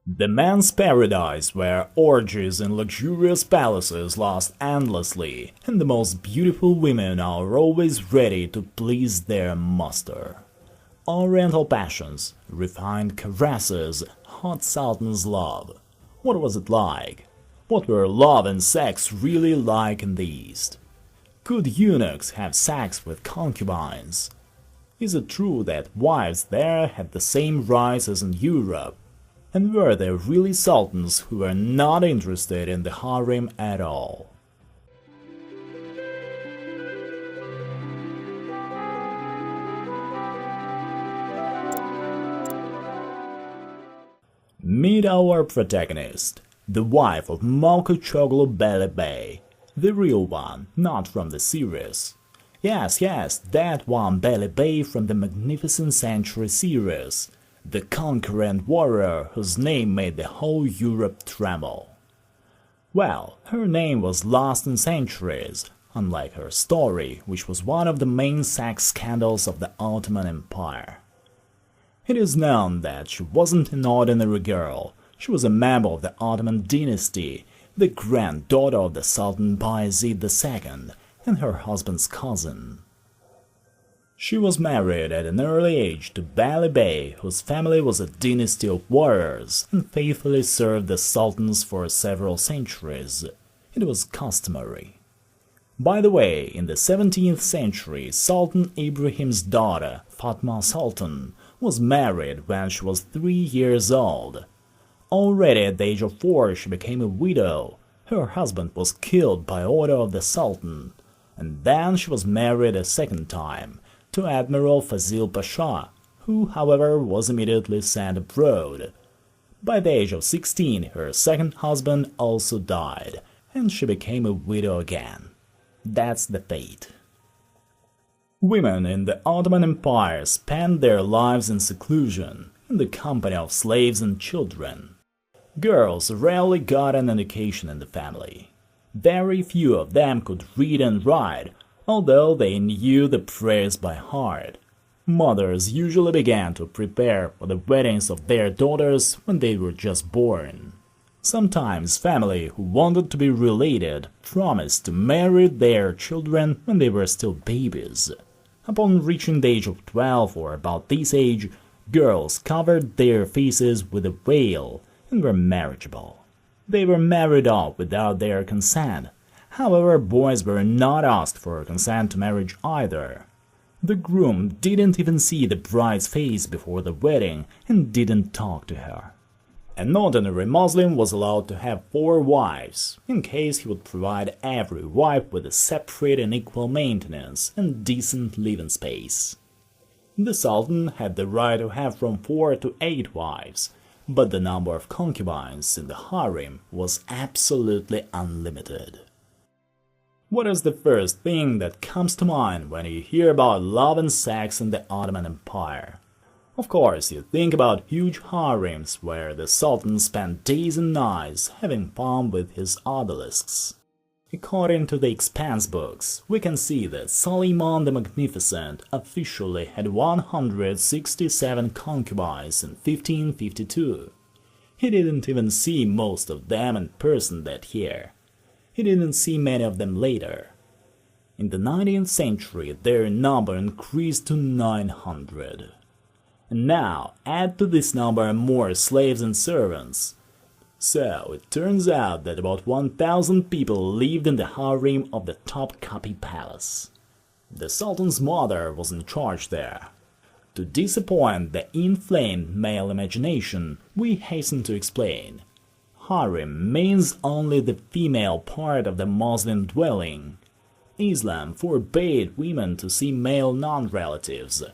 The man's paradise, where orgies in luxurious palaces last endlessly, and the most beautiful women are always ready to please their master. Oriental passions, refined caresses, hot sultan's love. What was it like? What were love and sex really like in the East? Could eunuchs have sex with concubines? Is it true that wives there had the same rights as in Europe? And were there really sultans who were not interested in the harem at all? Meet our protagonist, the wife of Malkoçoğlu Bali Bey, the real one, not from the series. Yes, that one Bali Bey from the Magnificent Century series, the conqueror and warrior whose name made the whole Europe tremble. Well, her name was lost in centuries, unlike her story, which was one of the main sex scandals of the Ottoman Empire. It is known that she wasn't an ordinary girl. She was a member of the Ottoman dynasty, the granddaughter of the Sultan Bayezid II, and her husband's cousin. She was married at an early age to Bali Bey, whose family was a dynasty of warriors and faithfully served the sultans for several centuries. It was customary. By the way, in the 17th century, Sultan Ibrahim's daughter, Fatma Sultan, was married when she was 3 years old. Already at the age of 4 she became a widow. Her husband was killed by order of the Sultan, and then she was married a second time, to Admiral Fazil Pasha, who, however, was immediately sent abroad. By the age of 16, her second husband also died, and she became a widow again. That's the fate. Women in the Ottoman Empire spent their lives in seclusion, in the company of slaves and children. Girls rarely got an education in the family. Very few of them could read and write, although they knew the prayers by heart. Mothers usually began to prepare for the weddings of their daughters when they were just born. Sometimes family who wanted to be related promised to marry their children when they were still babies. Upon reaching the age of 12 or about this age, girls covered their faces with a veil and were marriageable. They were married off without their consent. However, boys were not asked for consent to marriage either. The groom didn't even see the bride's face before the wedding and didn't talk to her. An ordinary Muslim was allowed to have 4 wives, in case he would provide every wife with a separate and equal maintenance and decent living space. The Sultan had the right to have from 4 to 8 wives, but the number of concubines in the harem was absolutely unlimited. What is the first thing that comes to mind when you hear about love and sex in the Ottoman Empire? Of course, you think about huge harems where the Sultan spent days and nights having fun with his obelisks. According to the expense books, we can see that Suleiman the Magnificent officially had 167 concubines in 1552. He didn't even see most of them in person that year. He didn't see many of them later. In the 19th century, their number increased to 900. And now, add to this number more slaves and servants. So, it turns out that about 1,000 people lived in the harem of the Topkapi Palace. The Sultan's mother was in charge there. To disappoint the inflamed male imagination, we hasten to explain. Harem means only the female part of the Muslim dwelling. Islam forbade women to see male non-relatives.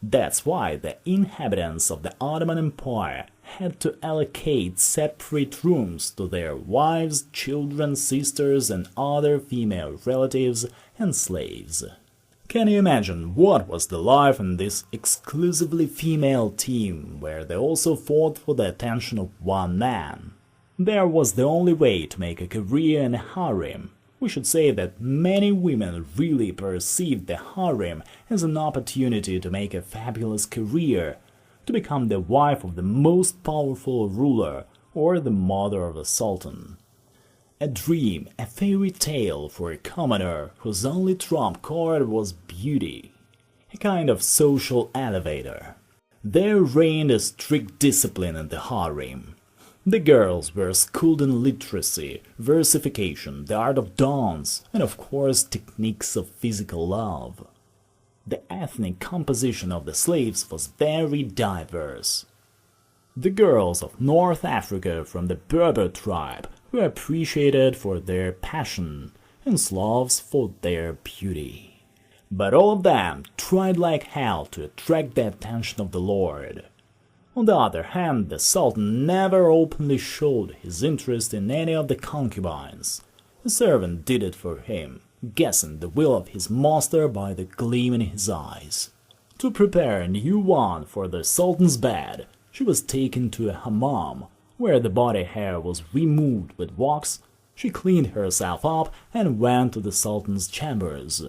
That's why the inhabitants of the Ottoman Empire had to allocate separate rooms to their wives, children, sisters, and other female relatives and slaves. Can you imagine what was the life in this exclusively female team, where they also fought for the attention of one man? There was the only way to make a career in a harem. We should say that many women really perceived the harem as an opportunity to make a fabulous career, to become the wife of the most powerful ruler or the mother of a sultan. A dream, a fairy tale for a commoner whose only trump card was beauty, a kind of social elevator. There reigned a strict discipline in the harem. The girls were schooled in literacy, versification, the art of dance, and of course techniques of physical love. The ethnic composition of the slaves was very diverse. The girls of North Africa from the Berber tribe were appreciated for their passion, and Slavs for their beauty. But all of them tried like hell to attract the attention of the lord. On the other hand, the Sultan never openly showed his interest in any of the concubines. A servant did it for him, guessing the will of his master by the gleam in his eyes. To prepare a new one for the Sultan's bed, she was taken to a hammam, where the body hair was removed with wax. She cleaned herself up and went to the Sultan's chambers.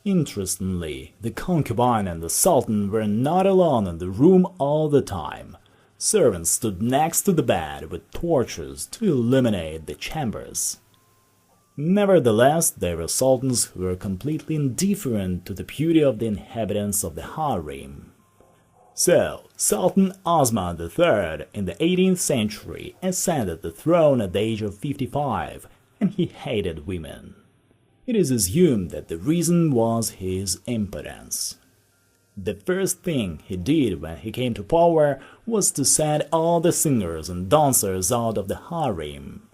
Interestingly, the concubine and the Sultan were not alone in the room all the time. Servants stood next to the bed with torches to illuminate the chambers. Nevertheless, there were sultans who were completely indifferent to the beauty of the inhabitants of the harem. So, Sultan Osman III in the 18th century ascended the throne at the age of 55, and he hated women. It is assumed that the reason was his impotence. The first thing he did when he came to power was to send all the singers and dancers out of the harem.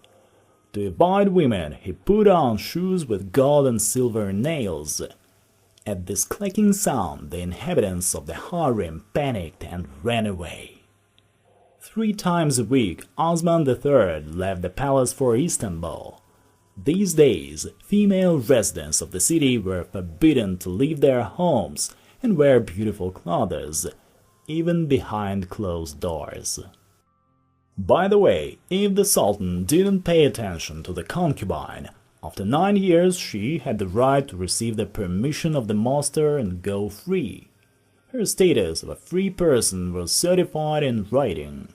To avoid women, he put on shoes with gold and silver nails. At this clicking sound, the inhabitants of the harem panicked and ran away. 3 times a week, Osman III left the palace for Istanbul. These days, female residents of the city were forbidden to leave their homes and wear beautiful clothes, even behind closed doors. By the way, if the Sultan didn't pay attention to the concubine, after 9 years she had the right to receive the permission of the master and go free. Her status of a free person was certified in writing.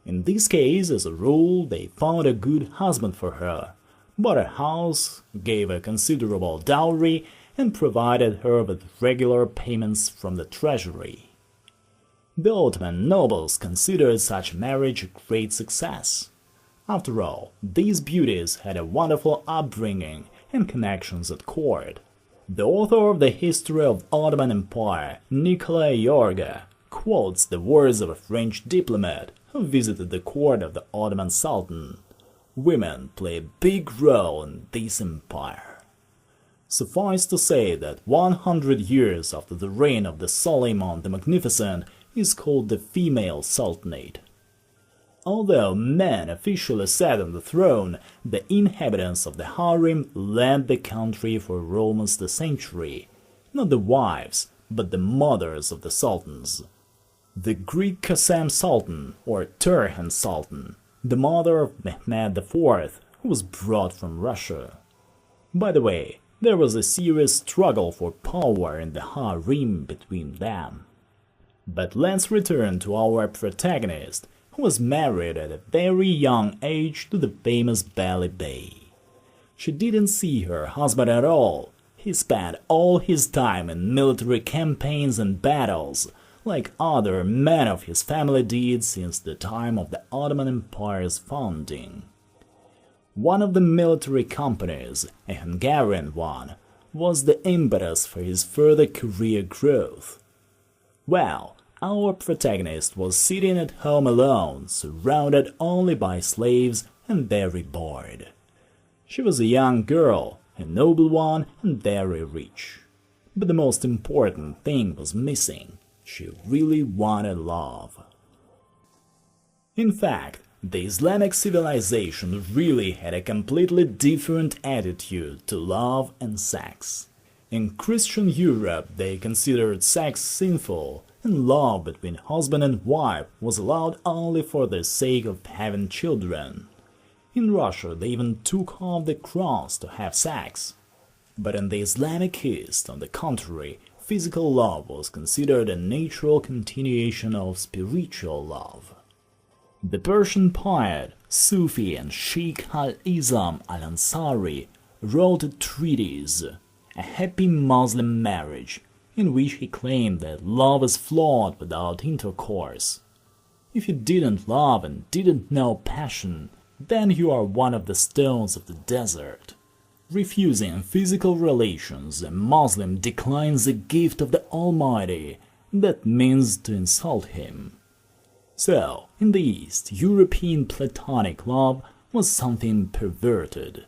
In this case, as a rule, they found a good husband for her, bought a house, gave a considerable dowry, and provided her with regular payments from the treasury. The Ottoman nobles considered such marriage a great success. After all, these beauties had a wonderful upbringing and connections at court. The author of the History of the Ottoman Empire, Nicolas Yorga, quotes the words of a French diplomat who visited the court of the Ottoman Sultan. Women play a big role in this empire. Suffice to say that 100 years after the reign of the Suleiman the Magnificent is called the female sultanate. Although men officially sat on the throne, the inhabitants of the harem led the country for almost a century, not the wives, but the mothers of the sultans. The Greek Kasem Sultan, or Turhan Sultan, the mother of Mehmed IV, who was brought from Russia. By the way, there was a serious struggle for power in the harem between them. But let's return to our protagonist, who was married at a very young age to the famous Bali Bey. She didn't see her husband at all. He spent all his time in military campaigns and battles, like other men of his family did since the time of the Ottoman Empire's founding. One of the military companies, a Hungarian one, was the impetus for his further career growth. Well, our protagonist was sitting at home alone, surrounded only by slaves and very bored. She was a young girl, a noble one and very rich. But the most important thing was missing. She really wanted love. In fact, the Islamic civilization really had a completely different attitude to love and sex. In Christian Europe, they considered sex sinful, and love between husband and wife was allowed only for the sake of having children. In Russia, they even took off the cross to have sex. But in the Islamic East, on the contrary, physical love was considered a natural continuation of spiritual love. The Persian poet, Sufi and Sheikh al-Islam al-Ansari wrote a treatise, A Happy Muslim Marriage, in which he claimed that love is flawed without intercourse. If you didn't love and didn't know passion, then you are one of the stones of the desert. Refusing physical relations, a Muslim declines the gift of the Almighty. That means to insult him. So, in the East, European platonic love was something perverted.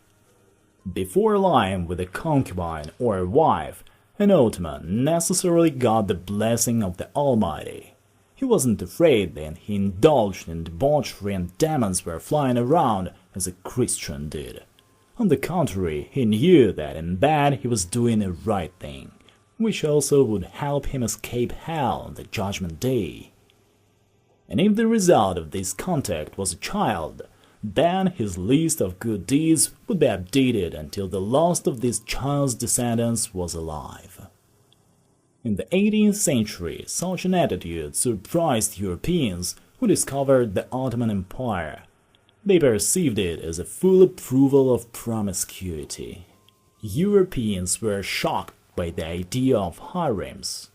Before lying with a concubine or wife, an Ottoman necessarily got the blessing of the Almighty. He wasn't afraid that he indulged in debauchery and demons were flying around as a Christian did. On the contrary, he knew that in bed he was doing the right thing, which also would help him escape hell on the Judgment Day. And if the result of this contact was a child, then his list of good deeds would be updated until the last of this child's descendants was alive. In the 18th century, such an attitude surprised Europeans who discovered the Ottoman Empire. They perceived it as a full approval of promiscuity. Europeans were shocked by the idea of harems.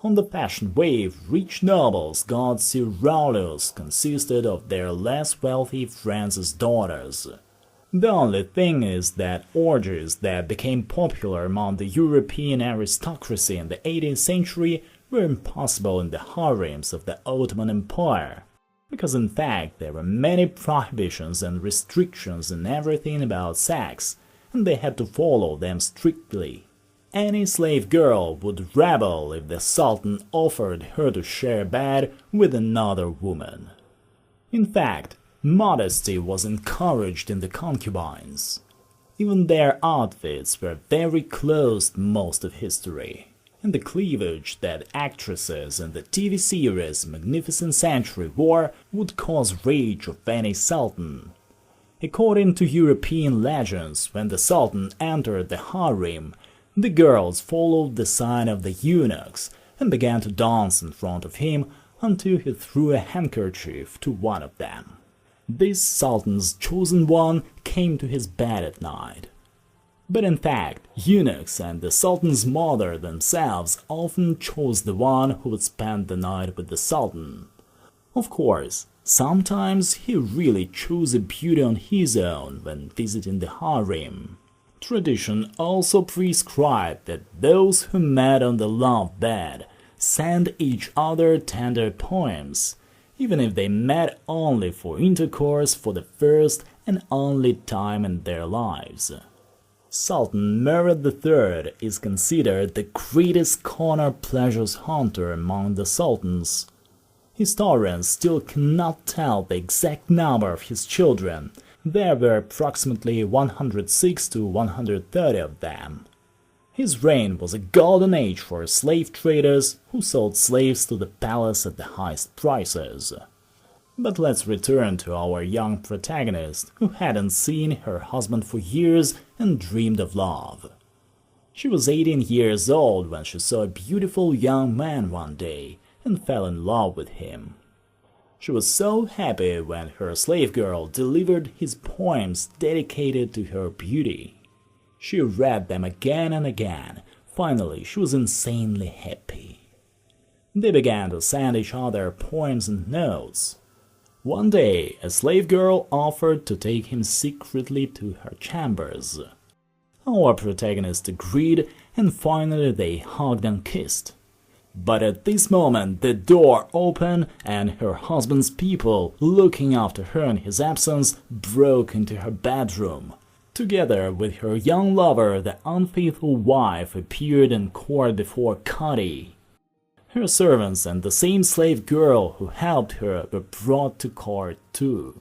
On the fashion wave, rich nobles got seraglios consisted of their less wealthy friends' daughters. The only thing is that orgies that became popular among the European aristocracy in the 18th century were impossible in the harems of the Ottoman Empire, because in fact there were many prohibitions and restrictions in everything about sex, and they had to follow them strictly. Any slave girl would rebel if the Sultan offered her to share a bed with another woman. In fact, modesty was encouraged in the concubines. Even their outfits were very close most of history, and the cleavage that actresses in the TV series Magnificent Century wore would cause rage of any sultan. According to European legends, when the Sultan entered the harem, the girls followed the sign of the eunuchs and began to dance in front of him until he threw a handkerchief to one of them. This Sultan's chosen one came to his bed at night. But in fact, eunuchs and the Sultan's mother themselves often chose the one who would spend the night with the Sultan. Of course, sometimes he really chose a beauty on his own when visiting the harem. Tradition also prescribed that those who met on the love bed sent each other tender poems, even if they met only for intercourse for the first and only time in their lives. Sultan Murad III is considered the greatest corner pleasures hunter among the sultans. Historians still cannot tell the exact number of his children. There were approximately 106 to 130 of them. His reign was a golden age for slave traders who sold slaves to the palace at the highest prices. But let's return to our young protagonist, who hadn't seen her husband for years and dreamed of love. She was 18 years old when she saw a beautiful young man one day and fell in love with him. She was so happy when her slave girl delivered his poems dedicated to her beauty. She read them again and again. Finally, she was insanely happy. They began to send each other poems and notes. One day, a slave girl offered to take him secretly to her chambers. Our protagonist agreed, and finally they hugged and kissed. But at this moment the door opened and her husband's people, looking after her in his absence, broke into her bedroom. Together with her young lover, the unfaithful wife appeared in court before Cadi. Her servants and the same slave girl who helped her were brought to court too.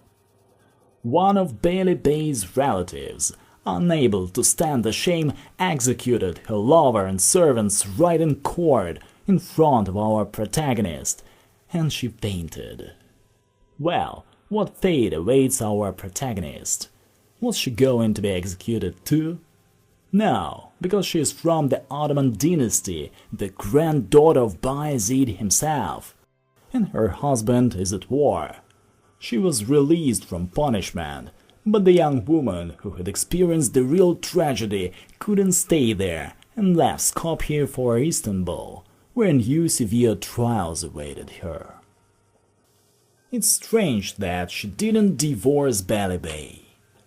One of Bali Bey's relatives, unable to stand the shame, executed her lover and servants right in court, in front of our protagonist, and she fainted. Well, what fate awaits our protagonist? Was she going to be executed too? No, because she is from the Ottoman dynasty, the granddaughter of Bayezid himself, and her husband is at war. She was released from punishment, but the young woman who had experienced the real tragedy couldn't stay there and left Skopje for Istanbul, where new severe trials awaited her. It's strange that she didn't divorce Bali Bey.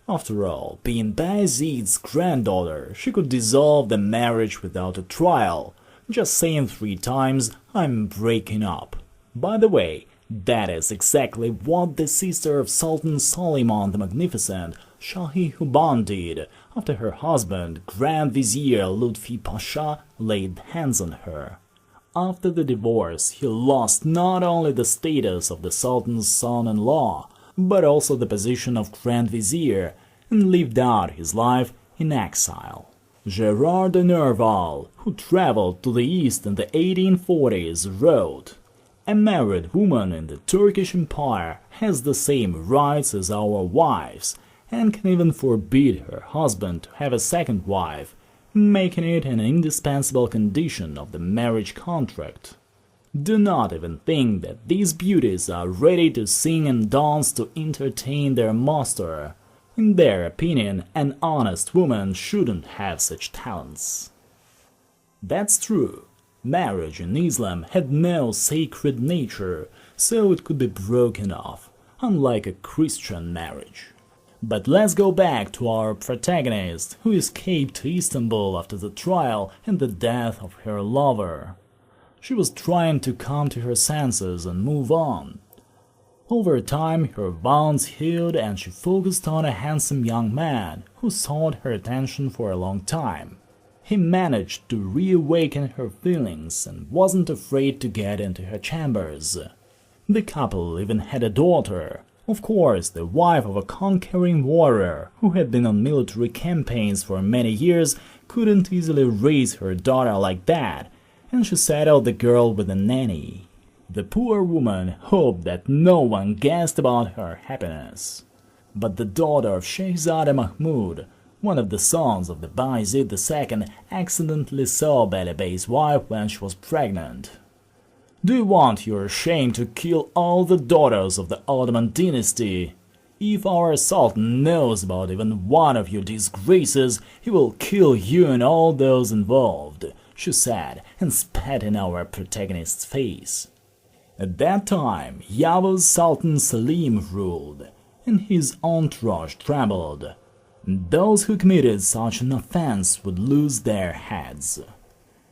After all, being Bayezid's granddaughter, she could dissolve the marriage without a trial, just saying 3 times, "I'm breaking up." By the way, that is exactly what the sister of Sultan Suleiman the Magnificent, Shahi Huban, did after her husband, Grand Vizier Lutfi Pasha, laid hands on her. After the divorce, he lost not only the status of the Sultan's son-in-law, but also the position of Grand Vizier, and lived out his life in exile. Gerard de Nerval, who traveled to the east in the 1840s, wrote, "A married woman in the Turkish Empire has the same rights as our wives, and can even forbid her husband to have a second wife, making it an indispensable condition of the marriage contract. Do not even think that these beauties are ready to sing and dance to entertain their master. In their opinion, an honest woman shouldn't have such talents." That's true. Marriage in Islam had no sacred nature, so it could be broken off, unlike a Christian marriage. But let's go back to our protagonist, who escaped to Istanbul after the trial and the death of her lover. She was trying to come to her senses and move on. Over time, her wounds healed and she focused on a handsome young man who sought her attention for a long time. He managed to reawaken her feelings and wasn't afraid to get into her chambers. The couple even had a daughter, of course the wife of a conquering warrior who had been on military campaigns for many years couldn't easily raise her daughter like that, and she settled the girl with a nanny. The poor woman hoped that no one guessed about her happiness. But the daughter of Shehzade Mahmud, one of the sons of the Bayezid II, accidentally saw Bali Bey's wife when she was pregnant. "Do you want your shame to kill all the daughters of the Ottoman dynasty? If our Sultan knows about even one of your disgraces, he will kill you and all those involved," she said, and spat in our protagonist's face. At that time, Yavuz Sultan Selim ruled, and his entourage trembled. Those who committed such an offense would lose their heads.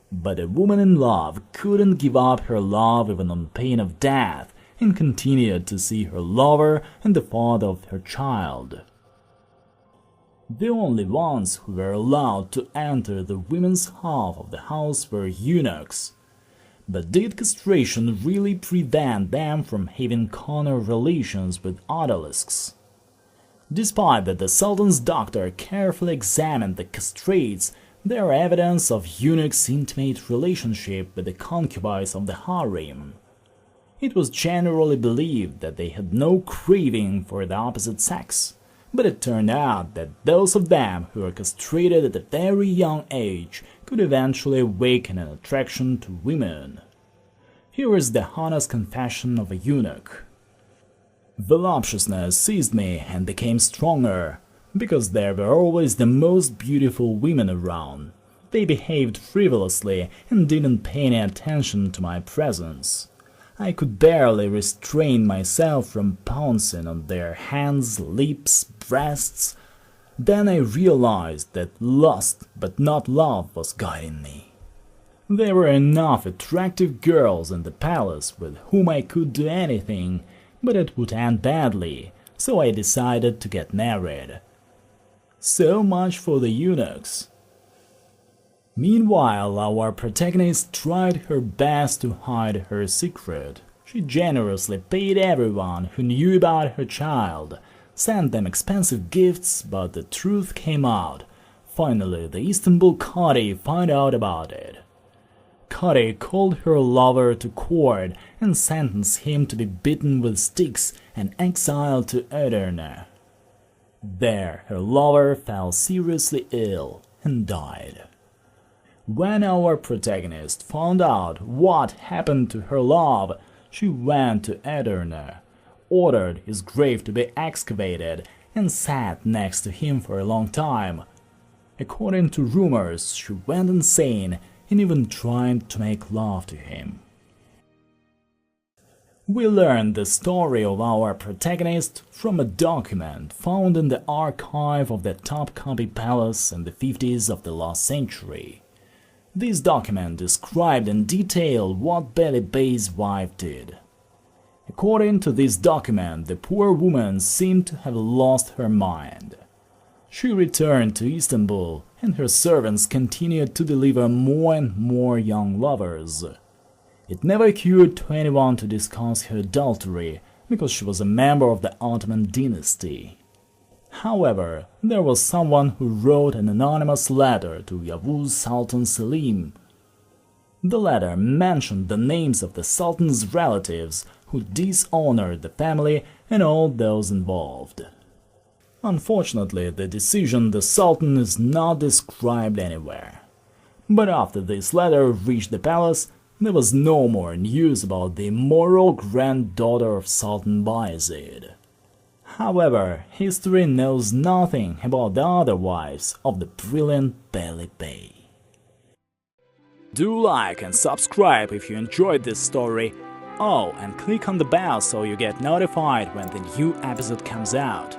But a woman in love couldn't give up her love even on pain of death, and continued to see her lover and the father of her child. The only ones who were allowed to enter the women's half of the house were eunuchs. But did castration really prevent them from having carnal relations with odalisques? Despite that the Sultan's doctor carefully examined the castrates, there are evidence of eunuchs' intimate relationship with the concubines of the harem. It was generally believed that they had no craving for the opposite sex, but it turned out that those of them who were castrated at a very young age could eventually awaken an attraction to women. Here is the honest confession of a eunuch. "Voluptuousness seized me and became stronger, because there were always the most beautiful women around. They behaved frivolously and didn't pay any attention to my presence. I could barely restrain myself from pouncing on their hands, lips, breasts. Then I realized that lust, but not love, was guiding me. There were enough attractive girls in the palace with whom I could do anything, but it would end badly, so I decided to get married." So much for the eunuchs. Meanwhile, our protagonist tried her best to hide her secret. She generously paid everyone who knew about her child, sent them expensive gifts, but the truth came out. Finally, the Istanbul Qadi found out about it. Qadi called her lover to court and sentenced him to be beaten with sticks and exiled to Edirne. There, her lover fell seriously ill, and died. When our protagonist found out what happened to her love, she went to Edirne, ordered his grave to be excavated, and sat next to him for a long time. According to rumors, she went insane and even tried to make love to him. We learn the story of our protagonist from a document found in the archive of the Topkapi Palace in the 50s of the last century. This document described in detail what Bali Bey's wife did. According to this document, the poor woman seemed to have lost her mind. She returned to Istanbul, and her servants continued to deliver more and more young lovers. It never occurred to anyone to discuss her adultery, because she was a member of the Ottoman dynasty. However, there was someone who wrote an anonymous letter to Yavuz Sultan Selim. The letter mentioned the names of the Sultan's relatives who dishonored the family and all those involved. Unfortunately, the decision of the Sultan is not described anywhere. But after this letter reached the palace, there was no more news about the immoral granddaughter of Sultan Bayezid. However, history knows nothing about the other wives of the brilliant Bali Bey. Do like and subscribe if you enjoyed this story. Oh, and click on the bell so you get notified when the new episode comes out.